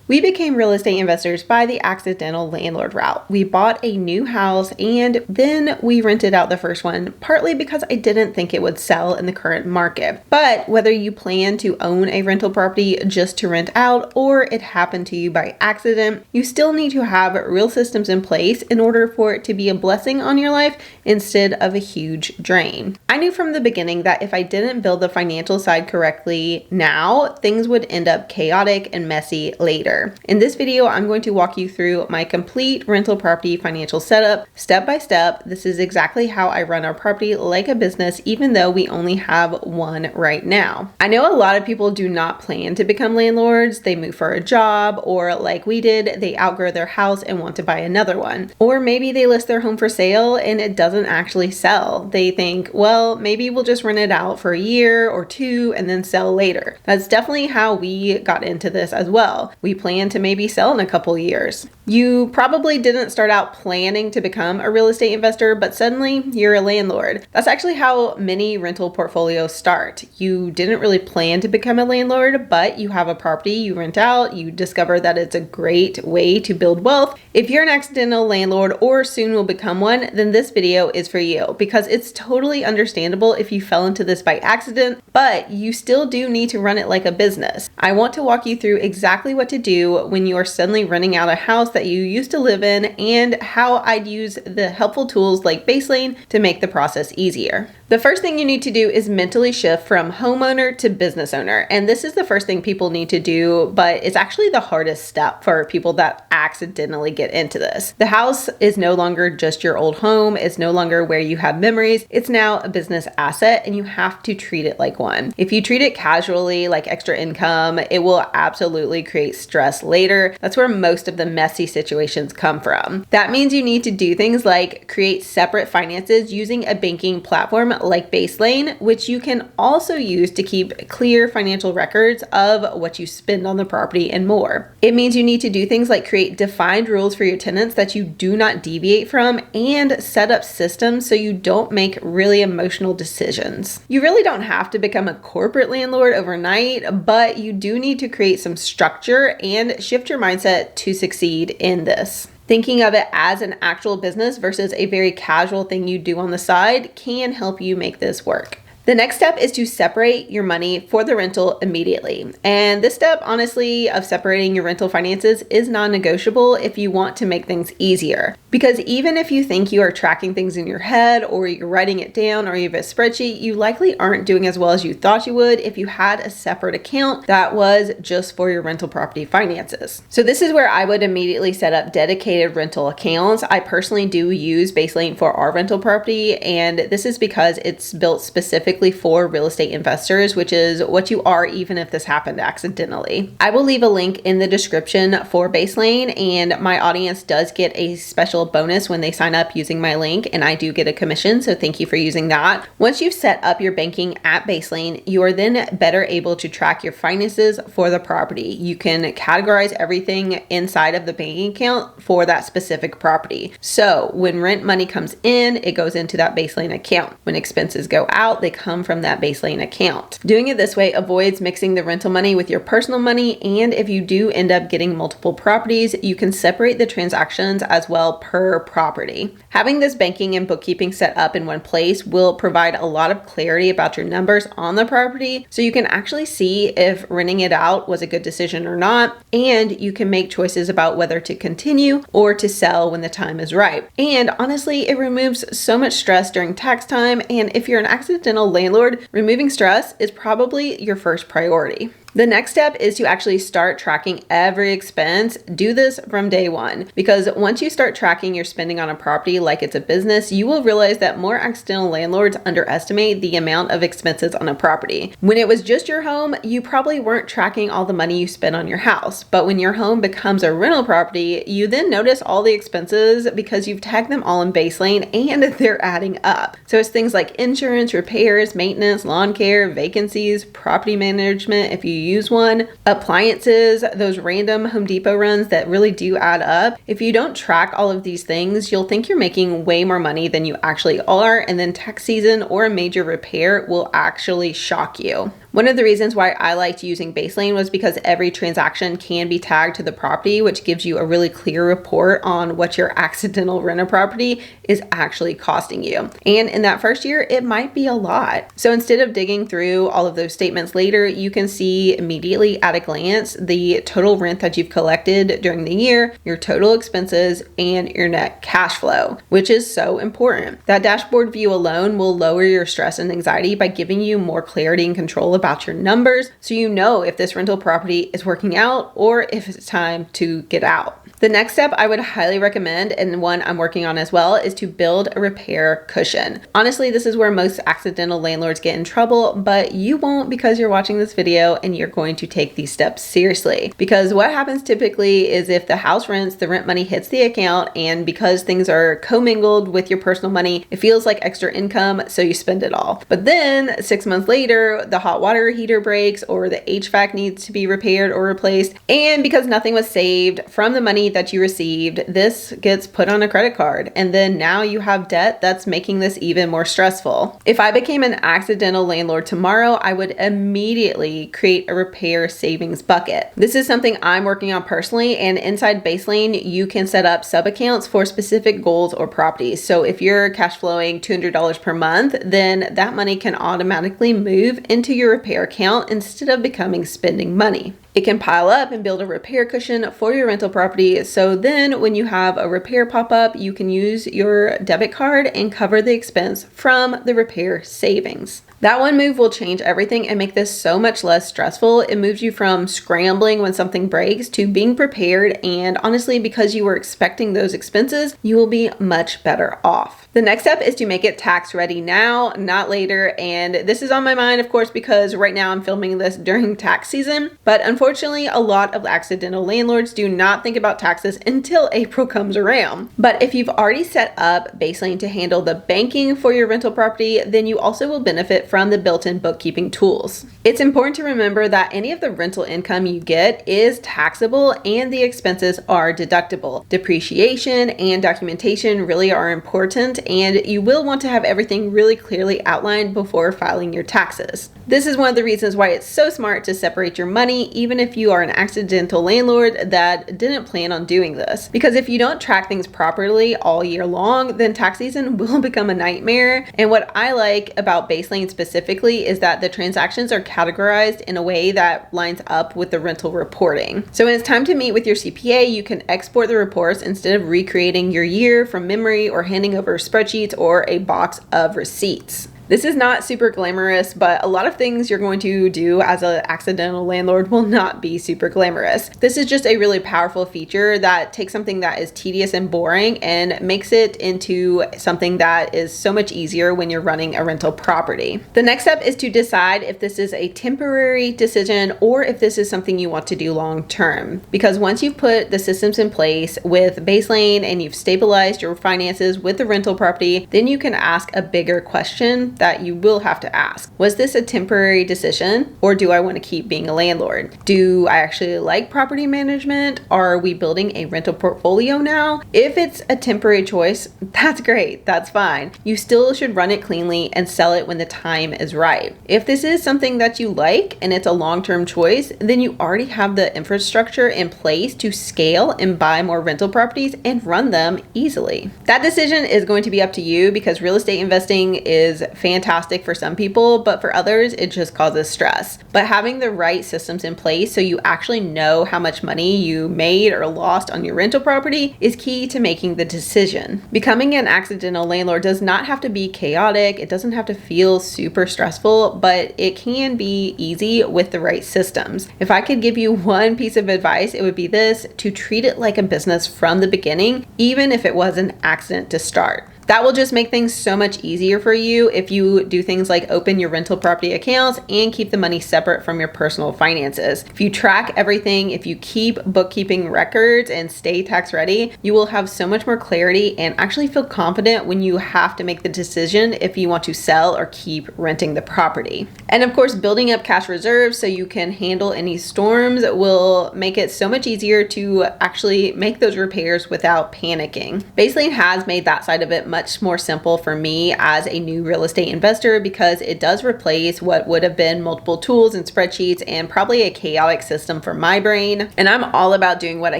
We became real estate investors by the accidental landlord route. We bought a new house and then we rented out the first one, partly because I didn't think it would sell in the current market. But whether you plan to own a rental property just to rent out or it happened to you by accident, you still need to have real systems in place in order for it to be a blessing on your life instead of a huge drain. I knew from the beginning that if I didn't build the financial side correctly now, things would end up chaotic and messy later. In this video, I'm going to walk you through my complete rental property financial setup, step by step. This is exactly how I run our property like a business, even though we only have one right now. I know a lot of people do not plan to become landlords. They move for a job, or like we did, they outgrow their house and want to buy another one. Or maybe they list their home for sale and it doesn't actually sell. They think, well, maybe we'll just rent it out for a year or two and then sell later. That's definitely how we got into this as well. We plan to maybe sell in a couple years. You probably didn't start out planning to become a real estate investor, but suddenly you're a landlord. That's actually how many rental portfolios start. You didn't really plan to become a landlord, but you have a property you rent out, you discover that it's a great way to build wealth. If you're an accidental landlord or soon will become one, then this video is for you, because it's totally understandable if you fell into this by accident, but you still do need to run it like a business. I want to walk you through exactly what to do when you are suddenly renting out a house that you used to live in and how I'd use the helpful tools like Baselane to make the process easier. The first thing you need to do is mentally shift from homeowner to business owner. And this is the first thing people need to do, but it's actually the hardest step for people that accidentally get into this. The house is no longer just your old home. It's no longer where you have memories. It's now a business asset and you have to treat it like one. If you treat it casually, like extra income, it will absolutely create stress later. That's where most of the messy situations come from. That means you need to do things like create separate finances using a banking platform like Baselane, which you can also use to keep clear financial records of what you spend on the property and more. It means you need to do things like create defined rules for your tenants that you do not deviate from and set up systems so you don't make really emotional decisions. You really don't have to become a corporate landlord overnight, but you do need to create some structure and shift your mindset to succeed in this. Thinking of it as an actual business versus a very casual thing you do on the side can help you make this work. The next step is to separate your money for the rental immediately. And this step, honestly, of separating your rental finances is non-negotiable if you want to make things easier. Because even if you think you are tracking things in your head or you're writing it down or you have a spreadsheet, you likely aren't doing as well as you thought you would if you had a separate account that was just for your rental property finances. So this is where I would immediately set up dedicated rental accounts. I personally do use Baselane for our rental property, and this is because it's built specifically for real estate investors, which is what you are even if this happened accidentally. I will leave a link in the description for Baselane, and my audience does get a special bonus when they sign up using my link, and I do get a commission, so thank you for using that. Once you've set up your banking at Baselane, you are then better able to track your finances for the property. You can categorize everything inside of the banking account for that specific property. So when rent money comes in, it goes into that Baselane account. When expenses go out, they come from that Baselane account. Doing it this way avoids mixing the rental money with your personal money, and if you do end up getting multiple properties, you can separate the transactions as well per property. Having this banking and bookkeeping set up in one place will provide a lot of clarity about your numbers on the property, so you can actually see if renting it out was a good decision or not, and you can make choices about whether to continue or to sell when the time is right. And honestly, it removes so much stress during tax time, and if you're an accidental landlord, removing stress is probably your first priority. The next step is to actually start tracking every expense. Do this from day one, because once you start tracking your spending on a property like it's a business, you will realize that more accidental landlords underestimate the amount of expenses on a property. When it was just your home, you probably weren't tracking all the money you spent on your house. But when your home becomes a rental property, you then notice all the expenses because you've tagged them all in Baselane and they're adding up. So it's things like insurance, repairs, maintenance, lawn care, vacancies, property management if you use one, appliances, those random Home Depot runs that really do add up. If you don't track all of these things, you'll think you're making way more money than you actually are, and then tax season or a major repair will actually shock you. One of the reasons why I liked using Baselane was because every transaction can be tagged to the property, which gives you a really clear report on what your accidental rental property is actually costing you. And in that first year, it might be a lot. So instead of digging through all of those statements later, you can see immediately at a glance the total rent that you've collected during the year, your total expenses, and your net cash flow, which is so important. That dashboard view alone will lower your stress and anxiety by giving you more clarity and control about your numbers, so you know if this rental property is working out or if it's time to get out. The next step I would highly recommend, and one I'm working on as well, is to build a repair cushion. Honestly, this is where most accidental landlords get in trouble, but you won't because you're watching this video and you're going to take these steps seriously. Because what happens typically is if the house rents, the rent money hits the account, and because things are commingled with your personal money, it feels like extra income, so you spend it all. But then 6 months later, the hot water heater breaks or the HVAC needs to be repaired or replaced, and because nothing was saved from the money that you received, this gets put on a credit card, and then now you have debt that's making this even more stressful. If I became an accidental landlord tomorrow, I would immediately create a repair savings bucket. This is something I'm working on personally, and inside Baselane, you can set up sub-accounts for specific goals or properties. So if you're cash flowing $200 per month, then that money can automatically move into your repair account instead of becoming spending money. It can pile up and build a repair cushion for your rental property. So then when you have a repair pop up, you can use your debit card and cover the expense from the repair savings. That one move will change everything and make this so much less stressful. It moves you from scrambling when something breaks to being prepared. And honestly, because you were expecting those expenses, you will be much better off. The next step is to make it tax ready now, not later. And this is on my mind, of course, because right now I'm filming this during tax season. But unfortunately, a lot of accidental landlords do not think about taxes until April comes around. But if you've already set up Baselane to handle the banking for your rental property, then you also will benefit from the built-in bookkeeping tools. It's important to remember that any of the rental income you get is taxable and the expenses are deductible. Depreciation and documentation really are important, and you will want to have everything really clearly outlined before filing your taxes. This is one of the reasons why it's so smart to separate your money, even if you are an accidental landlord that didn't plan on doing this. Because if you don't track things properly all year long, then tax season will become a nightmare. And what I like about Baselane specifically is that the transactions are categorized in a way that lines up with the rental reporting. So when it's time to meet with your CPA, you can export the reports instead of recreating your year from memory or handing over spreadsheets or a box of receipts. This is not super glamorous, but a lot of things you're going to do as an accidental landlord will not be super glamorous. This is just a really powerful feature that takes something that is tedious and boring and makes it into something that is so much easier when you're running a rental property. The next step is to decide if this is a temporary decision or if this is something you want to do long term. Because once you've put the systems in place with Baselane and you've stabilized your finances with the rental property, then you can ask a bigger question that you will have to ask. Was this a temporary decision, or do I want to keep being a landlord? Do I actually like property management? Are we building a rental portfolio now? If it's a temporary choice, that's great, that's fine. You still should run it cleanly and sell it when the time is right. If this is something that you like and it's a long-term choice, then you already have the infrastructure in place to scale and buy more rental properties and run them easily. That decision is going to be up to you because real estate investing is fantastic for some people, but for others, it just causes stress. But having the right systems in place so you actually know how much money you made or lost on your rental property is key to making the decision. Becoming an accidental landlord does not have to be chaotic. It doesn't have to feel super stressful, but it can be easy with the right systems. If I could give you one piece of advice, it would be this: to treat it like a business from the beginning, even if it was an accident to start. That will just make things so much easier for you if you do things like open your rental property accounts and keep the money separate from your personal finances. If you track everything, if you keep bookkeeping records and stay tax ready, you will have so much more clarity and actually feel confident when you have to make the decision if you want to sell or keep renting the property. And of course, building up cash reserves so you can handle any storms will make it so much easier to actually make those repairs without panicking. Baselane has made that side of it much much more simple for me as a new real estate investor because it does replace what would have been multiple tools and spreadsheets and probably a chaotic system for my brain. And I'm all about doing what I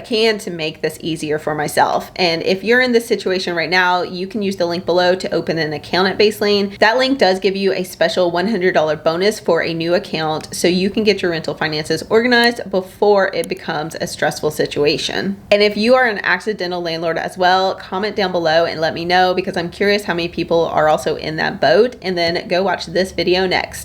can to make this easier for myself. And if you're in this situation right now, you can use the link below to open an account at Baselane. That link does give you a special $100 bonus for a new account so you can get your rental finances organized before it becomes a stressful situation. And if you are an accidental landlord as well, comment down below and let me know because I'm curious how many people are also in that boat. And then go watch this video next.